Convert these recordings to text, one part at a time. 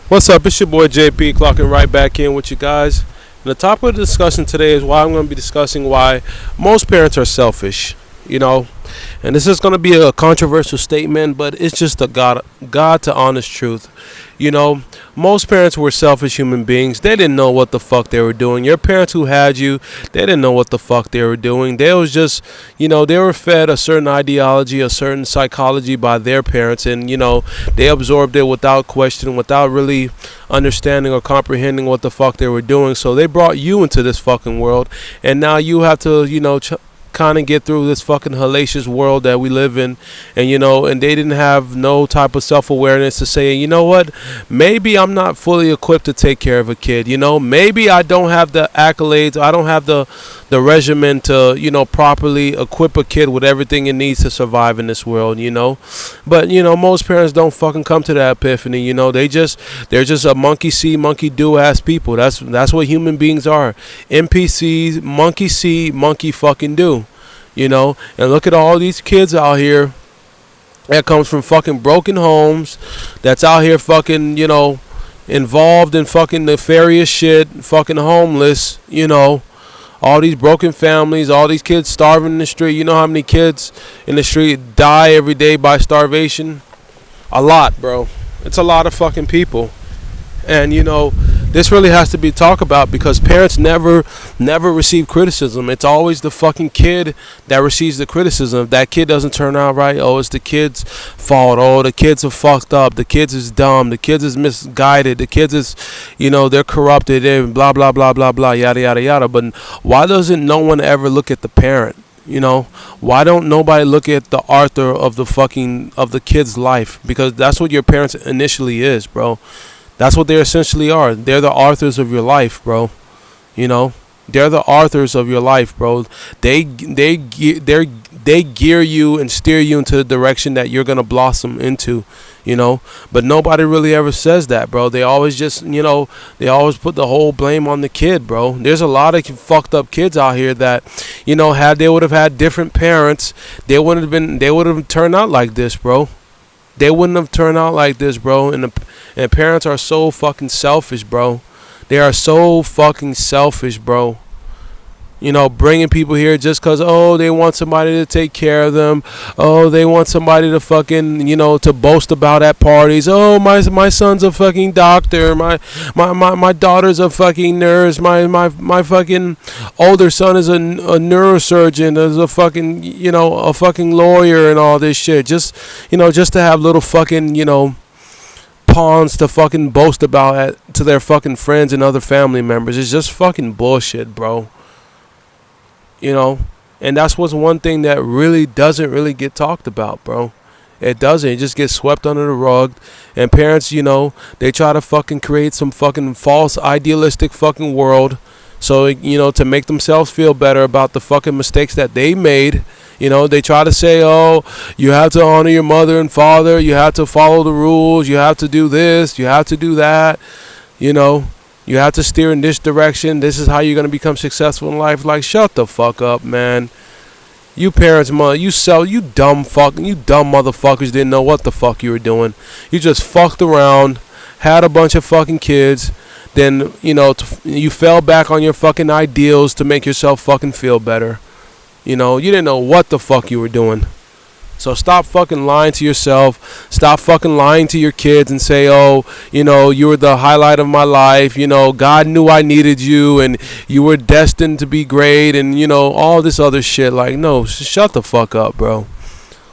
What's up? It's your boy JP clocking right back in with you guys. And the topic of the discussion today is why I'm going to be discussing why most parents are selfish. You know, and this is going to be a controversial statement, but it's just a God to honest truth. You know, most parents were selfish human beings. They didn't know what the fuck they were doing. Your parents who had you, they didn't know what the fuck they were doing. They was just, they were fed a certain ideology, a certain psychology by their parents, and they absorbed it without question, without really understanding or comprehending what the fuck they were doing. So they brought you into this fucking world, and now you have to, kind of get through this fucking hellacious world that we live in. And they didn't have no type of self-awareness to say, you know what, maybe I'm not fully equipped to take care of a kid. Maybe I don't have the accolades, I don't have the regimen to properly equip a kid with everything it needs to survive in this world. But most parents don't fucking come to that epiphany. They're just a monkey see monkey do ass people. That's what human beings are. NPCs, monkey see monkey fucking do. And look at all these kids out here that comes from fucking broken homes, that's out here fucking, involved in fucking nefarious shit, fucking homeless, all these broken families, all these kids starving in the street. You know how many kids in the street die every day by starvation? A lot, bro. It's a lot of fucking people. And this really has to be talked about, because parents never receive criticism. It's always the fucking kid that receives the criticism. If that kid doesn't turn out right, oh, it's the kid's fault. Oh, the kids are fucked up. The kids is dumb. The kids is misguided. The kids is, they're corrupted and blah, blah, blah, blah, blah, yada, yada, yada. But why doesn't no one ever look at the parent? Why don't nobody look at the author of the kid's life? Because that's what your parents initially is, bro. That's what they essentially are. They're the authors of your life, bro. They're the authors of your life, bro. They gear you and steer you into the direction that you're gonna blossom into, But nobody really ever says that, bro. They always just, they always put the whole blame on the kid, bro. There's a lot of fucked up kids out here that, had they would have had different parents, they would have turned out like this, bro. They wouldn't have turned out like this, bro. And parents are so fucking selfish, bro. They are so fucking selfish, bro. Bringing people here just because, they want somebody to take care of them. Oh, they want somebody to fucking, to boast about at parties. Oh, my son's a fucking doctor. My daughter's a fucking nurse. My fucking older son is a neurosurgeon. Is a fucking, a fucking lawyer and all this shit. Just to have little fucking, pawns to fucking boast about to their fucking friends and other family members. It's just fucking bullshit, bro. And that's what's one thing that really doesn't really get talked about, bro. It doesn't. It just gets swept under the rug. And parents, they try to fucking create some fucking false idealistic fucking world. So, to make themselves feel better about the fucking mistakes that they made. They try to say, oh, you have to honor your mother and father. You have to follow the rules. You have to do this. You have to do that. You have to steer in this direction. This is how you're going to become successful in life. Like, shut the fuck up, man. You parents, you dumb motherfuckers didn't know what the fuck you were doing. You just fucked around, had a bunch of fucking kids. Then, you fell back on your fucking ideals to make yourself fucking feel better. You didn't know what the fuck you were doing. So stop fucking lying to yourself. Stop fucking lying to your kids and say, oh, you were the highlight of my life. God knew I needed you and you were destined to be great and, all this other shit. Like, no, shut the fuck up, bro.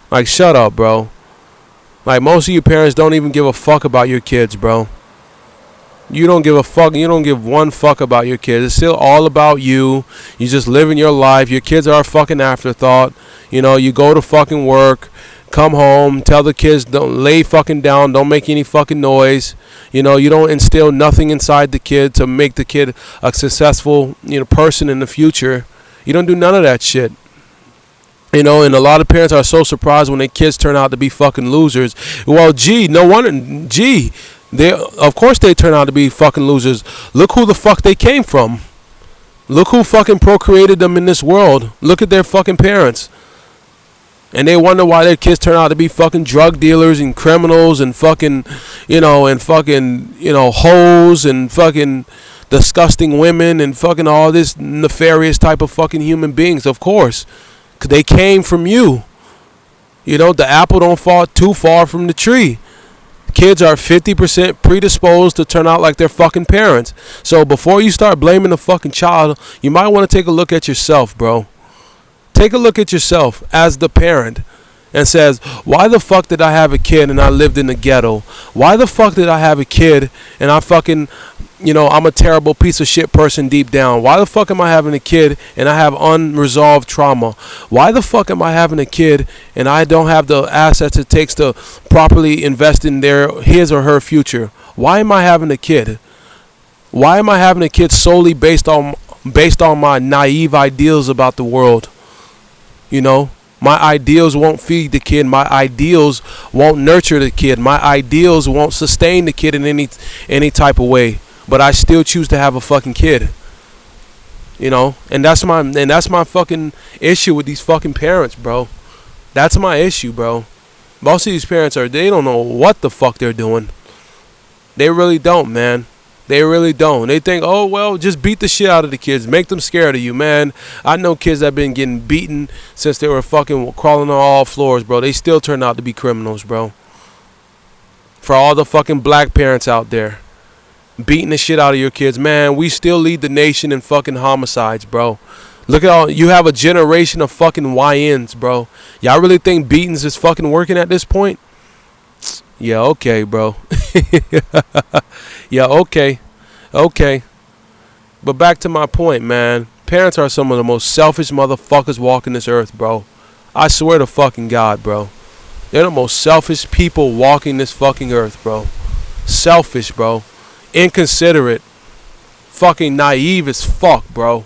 Like, shut up, bro. Like, most of you parents don't even give a fuck about your kids, bro. You don't give a fuck. You don't give one fuck about your kids. It's still all about you. You just living your life. Your kids are a fucking afterthought. You go to fucking work, come home, tell the kids don't lay fucking down, don't make any fucking noise. You don't instill nothing inside the kid to make the kid a successful, person in the future. You don't do none of that shit. And a lot of parents are so surprised when their kids turn out to be fucking losers. Well, no wonder, of course they turn out to be fucking losers. Look who the fuck they came from. Look who fucking procreated them in this world. Look at their fucking parents. And they wonder why their kids turn out to be fucking drug dealers and criminals and fucking, hoes and fucking disgusting women and fucking all this nefarious type of fucking human beings, of course. Because they came from you. The apple don't fall too far from the tree. Kids are 50% predisposed to turn out like their fucking parents. So before you start blaming the fucking child, you might want to take a look at yourself, bro. Take a look at yourself as the parent and says, why the fuck did I have a kid and I lived in the ghetto? Why the fuck did I have a kid and I fucking, I'm a terrible piece of shit person deep down? Why the fuck am I having a kid and I have unresolved trauma? Why the fuck am I having a kid and I don't have the assets it takes to properly invest in his or her future? Why am I having a kid? Why am I having a kid solely based on my naive ideals about the world? My ideals won't feed the kid. My ideals won't nurture the kid. My ideals won't sustain the kid in any type of way. But I still choose to have a fucking kid. And that's my fucking issue with these fucking parents, bro. That's my issue, bro. Most of these parents they don't know what the fuck they're doing. They really don't, man. They really don't. They think, oh, well, just beat the shit out of the kids. Make them scared of you, man. I know kids that have been getting beaten since they were fucking crawling on all floors, bro. They still turn out to be criminals, bro. For all the fucking black parents out there beating the shit out of your kids, man, we still lead the nation in fucking homicides, bro. Look at all, you have a generation of fucking YNs, bro. Y'all really think beatings is fucking working at this point? Yeah, okay, bro. Yeah, okay. But back to my point, man. Parents are some of the most selfish motherfuckers walking this earth, bro. I swear to fucking God, bro. They're the most selfish people walking this fucking earth, bro. Selfish, bro. Inconsiderate. Fucking naive as fuck, bro.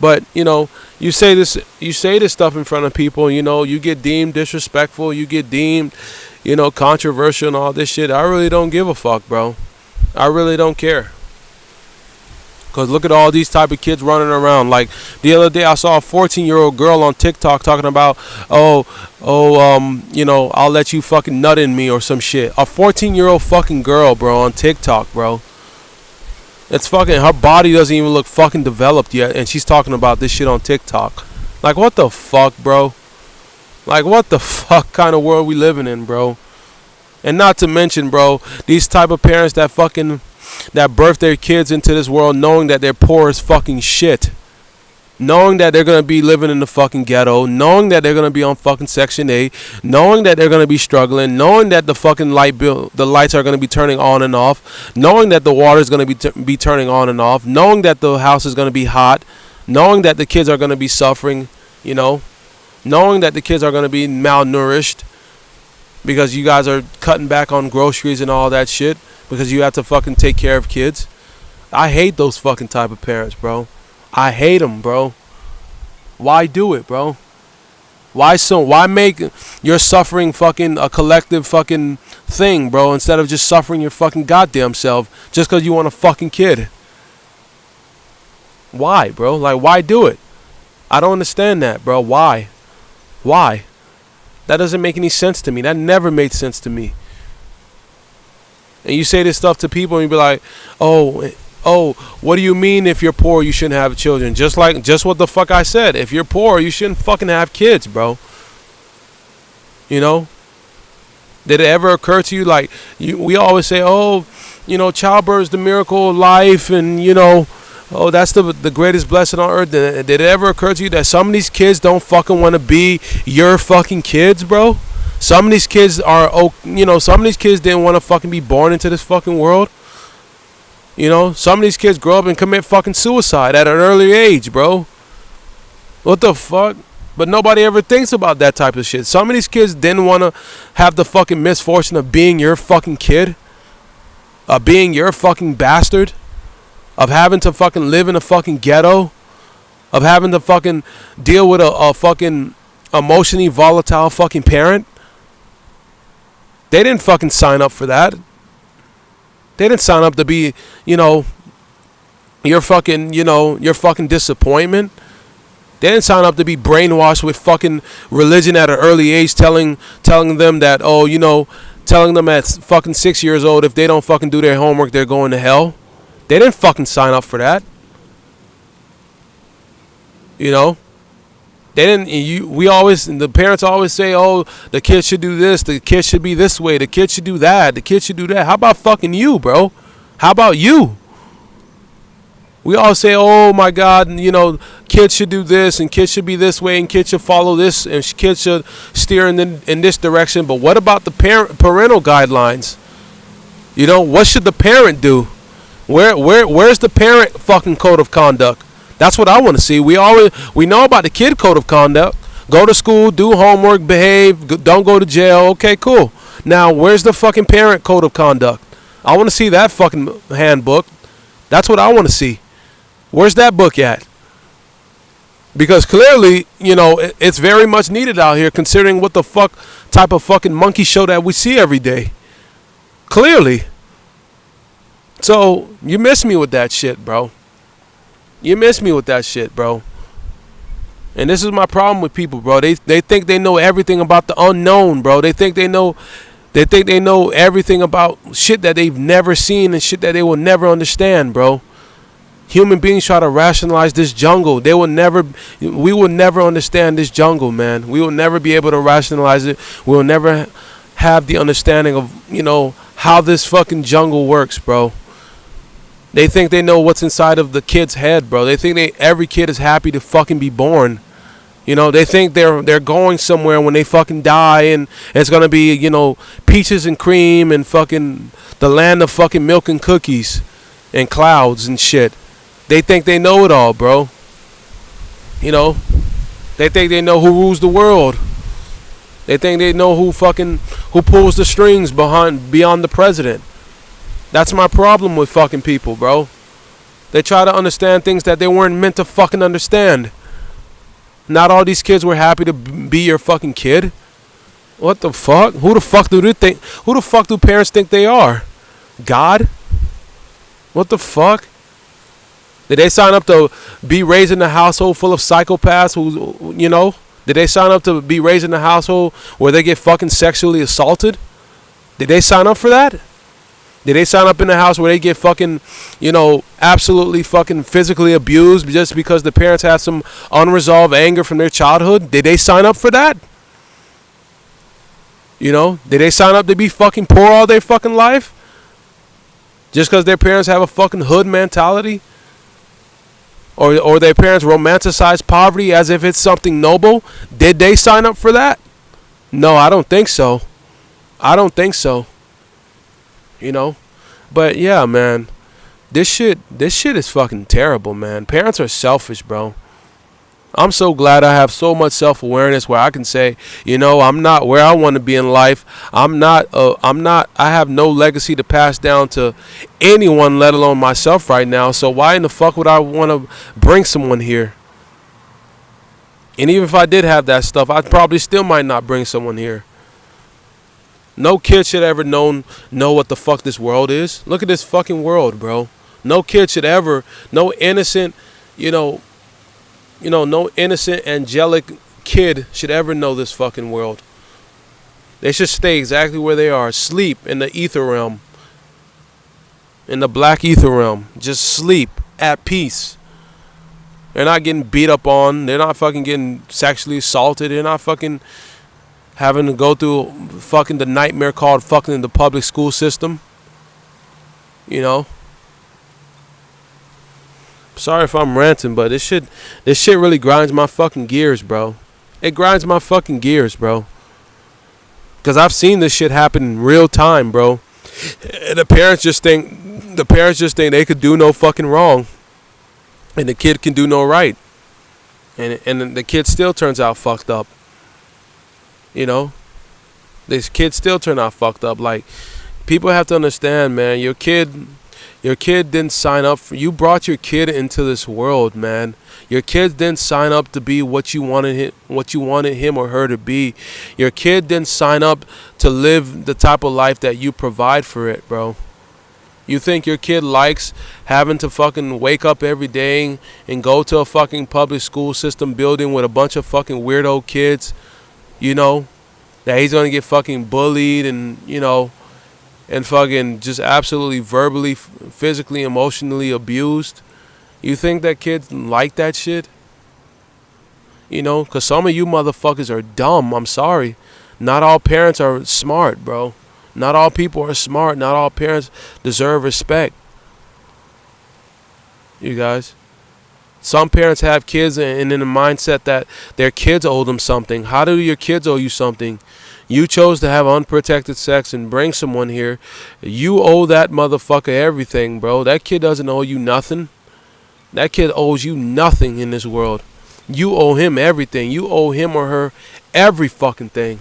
But, you say this stuff in front of people, you get deemed disrespectful, you get deemed, controversial and all this shit. I really don't give a fuck, bro. I really don't care. Because look at all these type of kids running around. Like, the other day I saw a 14-year-old girl on TikTok talking about, I'll let you fucking nut in me or some shit. A 14-year-old fucking girl, bro, on TikTok, bro. It's fucking, her body doesn't even look fucking developed yet, and she's talking about this shit on TikTok. Like, what the fuck, bro? Like, what the fuck kind of world we living in, bro? And not to mention, bro, these type of parents that birth their kids into this world knowing that they're poor as fucking shit. Knowing that they're going to be living in the fucking ghetto, knowing that they're going to be on fucking Section 8, knowing that they're going to be struggling, knowing that the fucking the lights are going to be turning on and off, knowing that the water is going to be turning on and off, knowing that the house is going to be hot, knowing that the kids are going to be suffering, knowing that the kids are going to be malnourished because you guys are cutting back on groceries and all that shit because you have to fucking take care of kids. I hate those fucking type of parents, bro. I hate them, bro. Why do it, bro? Why make your suffering fucking a collective fucking thing, bro, instead of just suffering your fucking goddamn self just because you want a fucking kid? Why, bro? Like, why do it? I don't understand that, bro. Why? That doesn't make any sense to me. That never made sense to me. And you say this stuff to people and you be like, oh, what do you mean if you're poor you shouldn't have children? Just what the fuck I said. If you're poor, you shouldn't fucking have kids, bro. Did it ever occur to you, like, we always say, childbirth is the miracle of life, and, that's the greatest blessing on earth. Did it ever occur to you that some of these kids don't fucking want to be your fucking kids, bro? Some of these kids some of these kids didn't want to fucking be born into this fucking world. Some of these kids grow up and commit fucking suicide at an early age, bro. What the fuck? But nobody ever thinks about that type of shit. Some of these kids didn't want to have the fucking misfortune of being your fucking kid. Of being your fucking bastard. Of having to fucking live in a fucking ghetto. Of having to fucking deal with a fucking emotionally volatile fucking parent. They didn't fucking sign up for that. They didn't sign up to be, your fucking disappointment. They didn't sign up to be brainwashed with fucking religion at an early age, telling them that, oh, telling them at fucking 6 years old if they don't fucking do their homework, they're going to hell. They didn't fucking sign up for that. You know? They didn't. The parents always say, oh, the kid should do this, the kid should be this way, the kid should do that, the kid should do that. How about fucking you, bro? How about you? We all say, oh my God, kids should do this, and kids should be this way, and kids should follow this, and kids should steer in this direction. But what about the parental guidelines? What should the parent do? Where's the parent fucking code of conduct? That's what I want to see. We know about the kid code of conduct. Go to school, do homework, behave, don't go to jail. Okay, cool. Now, where's the fucking parent code of conduct? I want to see that fucking handbook. That's what I want to see. Where's that book at? Because clearly, it's very much needed out here, considering what the fuck type of fucking monkey show that we see every day. Clearly. So, you miss me with that shit, bro. You miss me with that shit, bro. And this is my problem with people, bro. They think they know everything about the unknown, bro. They think they know everything about shit that they've never seen and shit that they will never understand, bro. Human beings try to rationalize this jungle. We will never understand this jungle, man. We will never be able to rationalize it. We will never have the understanding of, how this fucking jungle works, bro. They think they know what's inside of the kid's head, bro. They think every kid is happy to fucking be born. They think they're going somewhere when they fucking die, and it's gonna be, peaches and cream and fucking the land of fucking milk and cookies and clouds and shit. They think they know it all, bro. They think they know who rules the world. They think they know who pulls the strings beyond the president. That's my problem with fucking people, bro. They try to understand things that they weren't meant to fucking understand. Not all these kids were happy to be your fucking kid. What the fuck? Who the fuck do parents think they are? God? What the fuck? Did they sign up to be raised in a household full of psychopaths Did they sign up to be raised in a household where they get fucking sexually assaulted? Did they sign up for that? Did they sign up in a house where they get fucking, absolutely fucking physically abused just because the parents had some unresolved anger from their childhood? Did they sign up for that? Did they sign up to be fucking poor all their fucking life? Just because their parents have a fucking hood mentality? Or their parents romanticize poverty as if it's something noble? Did they sign up for that? No, I don't think so. But yeah, man, this shit is fucking terrible, man. Parents are selfish, bro. I'm so glad I have so much self-awareness where I can say, I'm not where I want to be in life. I have no legacy to pass down to anyone, let alone myself right now. So why in the fuck would I want to bring someone here? And even if I did have that stuff, I probably still might not bring someone here. No kid should ever know what the fuck this world is. Look at this fucking world, bro. No kid should ever, no innocent, no innocent angelic kid should ever know this fucking world. They should stay exactly where they are. Sleep in the ether realm. In the black ether realm. Just sleep at peace. They're not getting beat up on. They're not fucking getting sexually assaulted. They're not fucking having to go through fucking the nightmare called fucking the public school system. Sorry if I'm ranting, but this shit really grinds my fucking gears, bro. It grinds my fucking gears, bro. Because I've seen this shit happen in real time, bro. And the parents just think they could do no fucking wrong. And the kid can do no right. And the kid still turns out fucked up. This kid still turn out fucked up. Like, people have to understand, man, your kid didn't sign up for, you brought your kid into this world, man. Your kid didn't sign up to be what you wanted him or her to be. Your kid didn't sign up to live the type of life that you provide for it, bro. You think your kid likes having to fucking wake up every day and go to a fucking public school system building with a bunch of fucking weirdo kids, you know, that he's gonna get fucking bullied and, and fucking just absolutely verbally, physically, emotionally abused? You think that kids like that shit? Because some of you motherfuckers are dumb. I'm sorry. Not all parents are smart, bro. Not all people are smart. Not all parents deserve respect. You guys. Some parents have kids and in the mindset that their kids owe them something. How do your kids owe you something? You chose to have unprotected sex and bring someone here. You owe that motherfucker everything, bro. That kid doesn't owe you nothing. That kid owes you nothing in this world. You owe him everything. You owe him or her every fucking thing.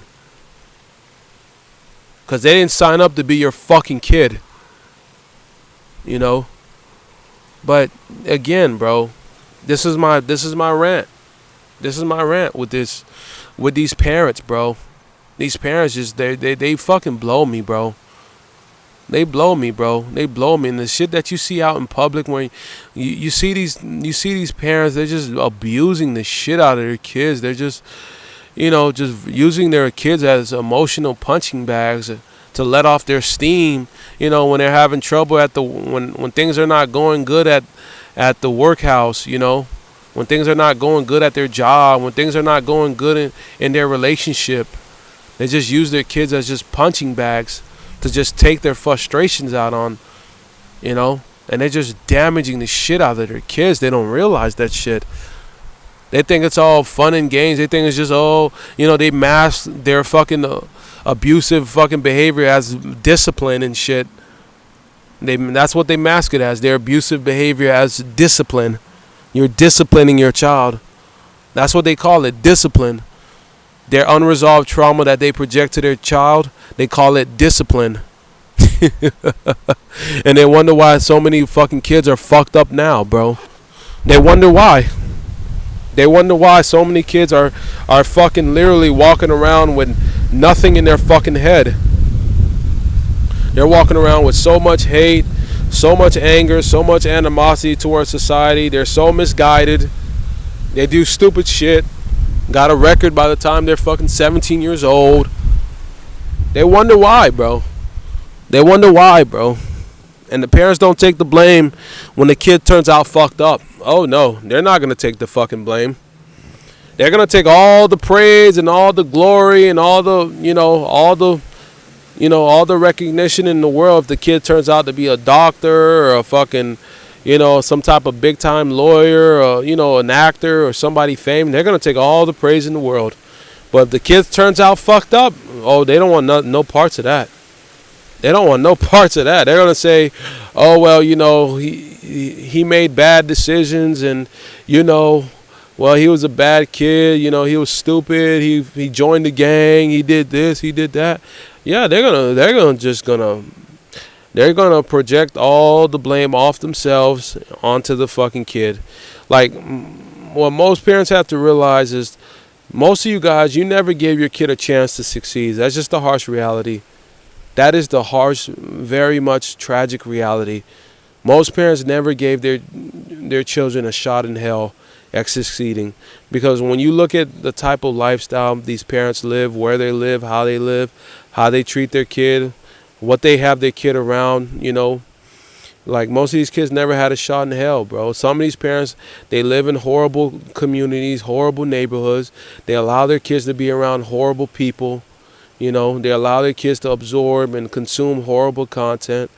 Because they didn't sign up to be your fucking kid. But again, bro, this is my rant. This is my rant with these parents, bro. These parents just they fucking blow me, bro. They blow me, bro. They blow me. And the shit that you see out in public when you see these parents, they're just abusing the shit out of their kids. They're just just using their kids as emotional punching bags to let off their steam, when they're having trouble when things are not going good at the workhouse, when things are not going good at their job, when things are not going good in their relationship. They just use their kids as just punching bags to just take their frustrations out on, and they're just damaging the shit out of their kids. They don't realize that shit. They think it's all fun and games. They think it's just, they mask their fucking abusive fucking behavior as discipline and shit. That's what they mask it as, their abusive behavior as discipline. You're disciplining your child. That's what they call it, discipline. Their unresolved trauma that they project to their child, they call it discipline. And they wonder why so many fucking kids are fucked up now, bro. They wonder why. They wonder why so many kids are fucking literally walking around with nothing in their fucking head. They're walking around with so much hate, so much anger, so much animosity towards society. They're so misguided. They do stupid shit. Got a record by the time they're fucking 17 years old. They wonder why, bro. They wonder why, bro. And the parents don't take the blame when the kid turns out fucked up. Oh no, they're not going to take the fucking blame. They're going to take all the praise and all the glory and all the recognition in the world if the kid turns out to be a doctor or a fucking, some type of big time lawyer or, an actor or somebody famous. They're going to take all the praise in the world. But if the kid turns out fucked up, they don't want no parts of that. They don't want no parts of that. They're going to say, oh, well, he made bad decisions and, well, he was a bad kid. He was stupid. He joined the gang. He did this. He did that. Yeah, they're gonna project all the blame off themselves onto the fucking kid. Like, what most parents have to realize is most of you guys, you never gave your kid a chance to succeed. That's just the harsh reality. That is the harsh, very much tragic reality. Most parents never gave their children a shot in hell at succeeding. Because when you look at the type of lifestyle these parents live, where they live, how they treat their kid, what they have their kid around, like most of these kids never had a shot in hell, bro. Some of these parents, they live in horrible communities, horrible neighborhoods. They allow their kids to be around horrible people. They allow their kids to absorb and consume horrible content.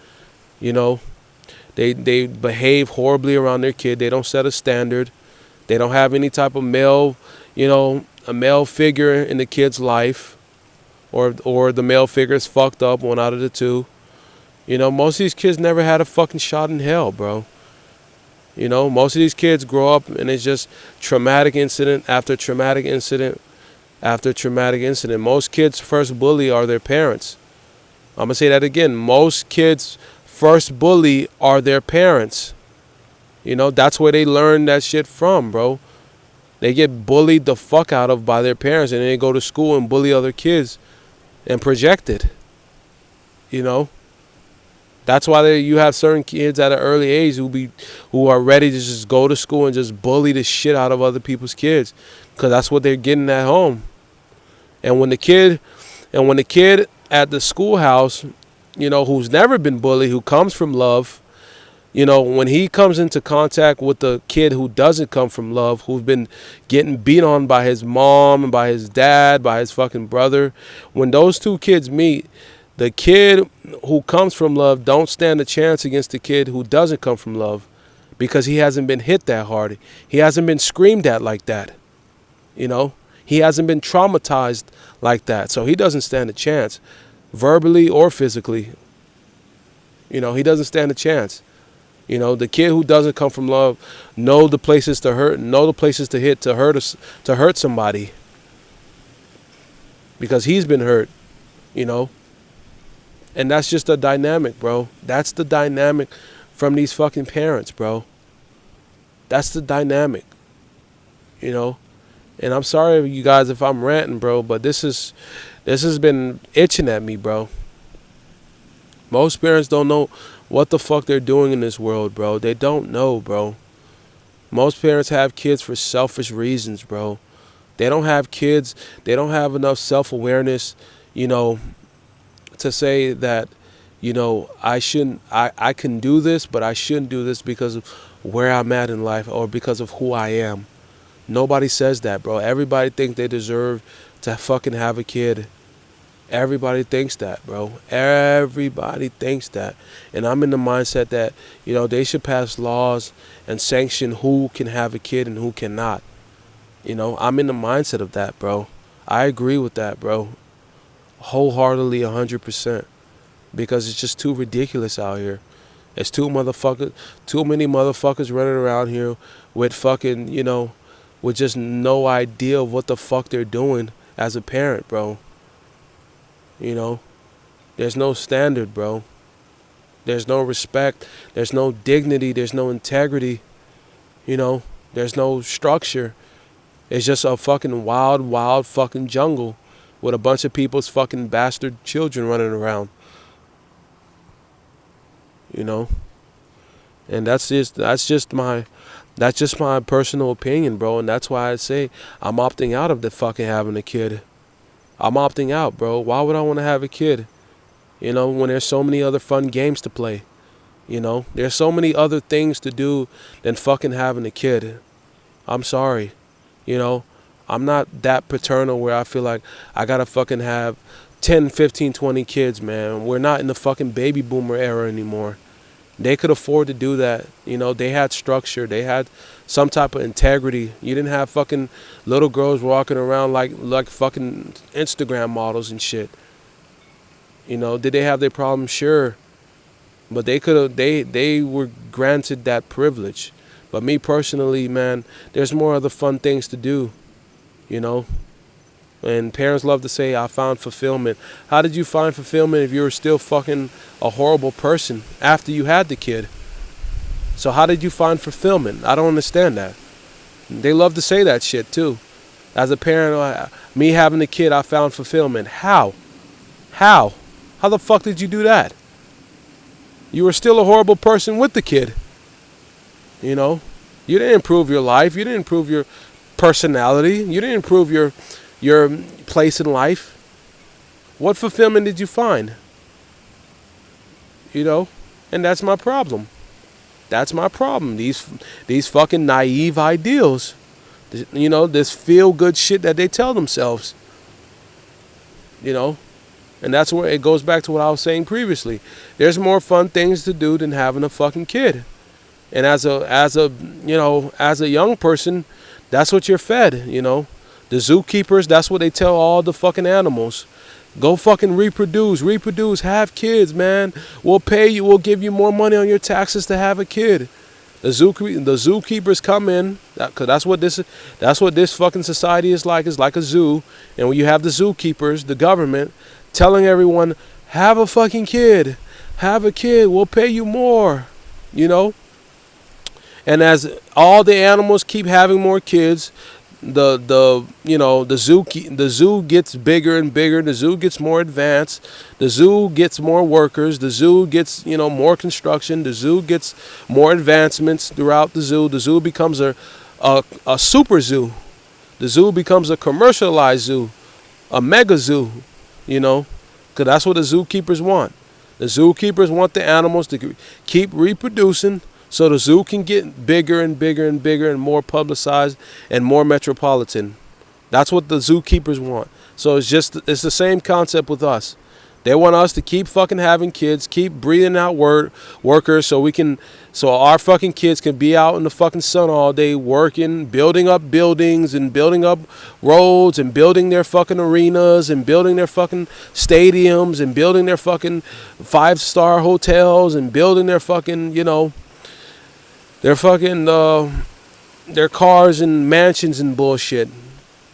They behave horribly around their kid. They don't set a standard. They don't have any type of male, a male figure in the kid's life. Or the male figure is fucked up, one out of the two. Most of these kids never had a fucking shot in hell, bro. Most of these kids grow up and it's just traumatic incident after traumatic incident after traumatic incident. Most kids' first bully are their parents. I'm going to say that again. Most kids' first bully are their parents. That's where they learn that shit from, bro. They get bullied the fuck out of by their parents and then they go to school and bully other kids and project it. That's why you have certain kids at an early age who are ready to just go to school and just bully the shit out of other people's kids, because that's what they're getting at home. And when the kid at the schoolhouse, who's never been bullied, who comes from love, when he comes into contact with the kid who doesn't come from love, who's been getting beat on by his mom and by his dad, by his fucking brother, when those two kids meet, the kid who comes from love don't stand a chance against the kid who doesn't come from love, because he hasn't been hit that hard. He hasn't been screamed at like that. He hasn't been traumatized like that. So he doesn't stand a chance, verbally or physically. He doesn't stand a chance. The kid who doesn't come from love know the places to hurt, know the places to hit, to hurt somebody, because he's been hurt. And that's just the dynamic, bro. That's the dynamic from these fucking parents, bro. That's the dynamic. And I'm sorry, you guys, if I'm ranting, bro, but this has been itching at me, bro. Most parents don't know what the fuck they're doing in this world, bro. They don't know, bro. Most parents have kids for selfish reasons, bro. They don't have kids. They don't have enough self-awareness, to say that, I can do this, but I shouldn't do this because of where I'm at in life or because of who I am. Nobody says that, bro. Everybody thinks they deserve to fucking have a kid. Everybody thinks that, bro. Everybody thinks that. And I'm in the mindset that, they should pass laws and sanction who can have a kid and who cannot. I'm in the mindset of that, bro. I agree with that, bro. Wholeheartedly, 100%. Because it's just too ridiculous out here. It's too many motherfuckers running around here with fucking, with just no idea of what the fuck they're doing as a parent, bro. There's no standard, bro. There's no respect. There's no dignity. There's no integrity. There's no structure. It's just a fucking wild fucking jungle with a bunch of people's fucking bastard children running around. And that's just my personal opinion, bro. And that's why I say I'm opting out of the fucking having a kid. I'm opting out, bro. Why would I want to have a kid? When there's so many other fun games to play. There's so many other things to do than fucking having a kid. I'm sorry. I'm not that paternal where I feel like I gotta fucking have 10, 15, 20 kids, man. We're not in the fucking baby boomer era anymore. They could afford to do that. They had structure. They had some type of integrity. You didn't have fucking little girls walking around like fucking Instagram models and shit. Did they have their problems? Sure. But they were granted that privilege. But me personally, man, there's more other fun things to do. And parents love to say, I found fulfillment. How did you find fulfillment if you were still fucking a horrible person after you had the kid? So how did you find fulfillment? I don't understand that. They love to say that shit too. As a parent, me having a kid, I found fulfillment. How? How the fuck did you do that? You were still a horrible person with the kid. You didn't improve your life. You didn't improve your personality. You didn't improve your place in life. What fulfillment did you find? And that's my problem. That's my problem. These fucking naive ideals. This feel good shit that they tell themselves. And that's where it goes back to what I was saying previously. There's more fun things to do than having a fucking kid. And as a young person, that's what you're fed, The zookeepers, that's what they tell all the fucking animals. Go fucking reproduce, have kids, man. We'll pay you, we'll give you more money on your taxes to have a kid. The zookeepers come in, cause that's what this fucking society is like. It's like a zoo. And when you have the zookeepers, the government, telling everyone, have a fucking kid. Have a kid, we'll pay you more. And as all the animals keep having more kids, The zoo gets bigger and bigger. The zoo gets more advanced. The zoo gets more workers. The zoo gets more construction. The zoo gets more advancements throughout the zoo. The zoo becomes a super zoo. The zoo becomes a commercialized zoo, a mega zoo, because that's what the zookeepers want. The zookeepers want the animals to keep reproducing so the zoo can get bigger and bigger and bigger and more publicized and more metropolitan. That's what the zookeepers want. So it's the same concept with us. They want us to keep fucking having kids, keep breathing out workers so our fucking kids can be out in the fucking sun all day working, building up buildings and building up roads and building their fucking arenas and building their fucking stadiums and building their fucking 5-star hotels and building their fucking, their cars and mansions and bullshit.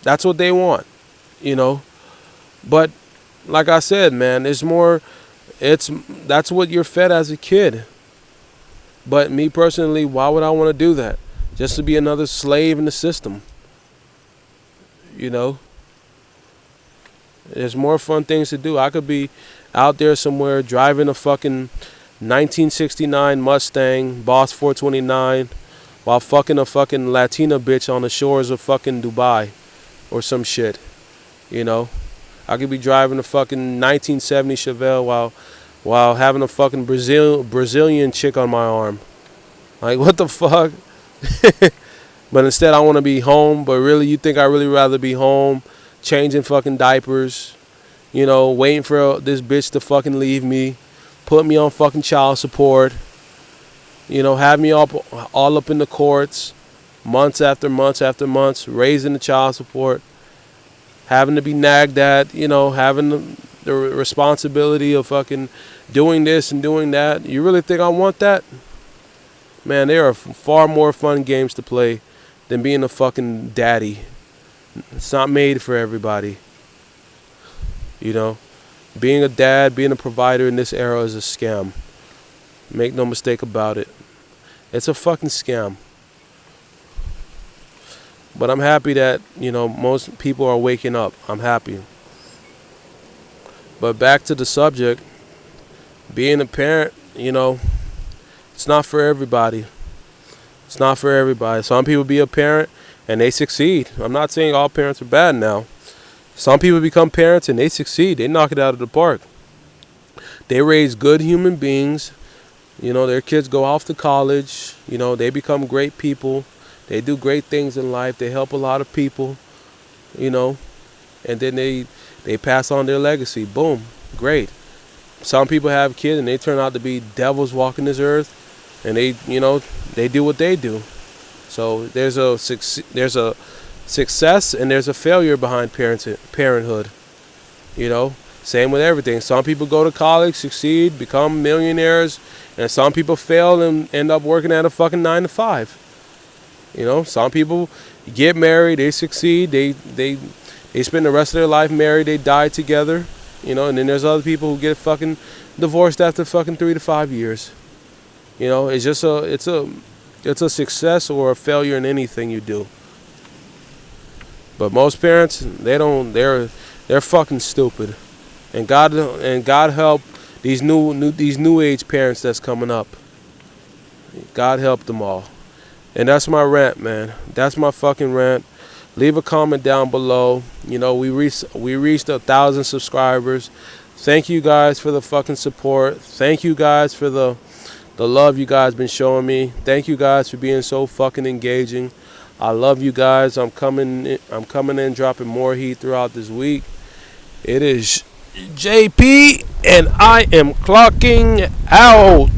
That's what they want, But like I said, man, that's what you're fed as a kid. But me personally, why would I want to do that? Just to be another slave in the system. There's more fun things to do. I could be out there somewhere driving a fucking 1969 Mustang Boss 429 while fucking a fucking Latina bitch on the shores of fucking Dubai or some shit. I could be driving a fucking 1970 Chevelle while having a fucking Brazilian chick on my arm. Like, what the fuck? But instead I want to be home. But really, you think I really rather be home changing fucking diapers, waiting for this bitch to fucking leave me, put me on fucking child support, have me all up in the courts months after months after months, raising the child support, having to be nagged at, having the responsibility of fucking doing this and doing that. You really think I want that? Man, there are far more fun games to play than being a fucking daddy. It's not made for everybody. Being a dad, being a provider in this era is a scam. Make no mistake about it. It's a fucking scam. But I'm happy that, most people are waking up. I'm happy. But back to the subject, being a parent, it's not for everybody. It's not for everybody. Some people be a parent and they succeed. I'm not saying all parents are bad now. Some people become parents and they succeed. They knock it out of the park. They raise good human beings. Their kids go off to college. They become great people. They do great things in life. They help a lot of people, and then they pass on their legacy. Boom. Great. Some people have kids and they turn out to be devils walking this earth, and they do what they do. So there's a success and there's a failure behind parenthood. Same with everything. Some people go to college, succeed, become millionaires, and some people fail and end up working at a fucking 9 to 5. Some people get married, they succeed, they spend the rest of their life married, they die together, and then there's other people who get fucking divorced after fucking 3 to 5 years. It's just it's a success or a failure in anything you do. But most parents, they're fucking stupid. And God help these new age parents that's coming up. God help them all. And that's my rant, man. That's my fucking rant. Leave a comment down below. We reached 1,000 subscribers. Thank you guys for the fucking support. Thank you guys for the love you guys been showing me. Thank you guys for being so fucking engaging. I love you guys. I'm coming in dropping more heat throughout this week. It is JP and I am clocking out.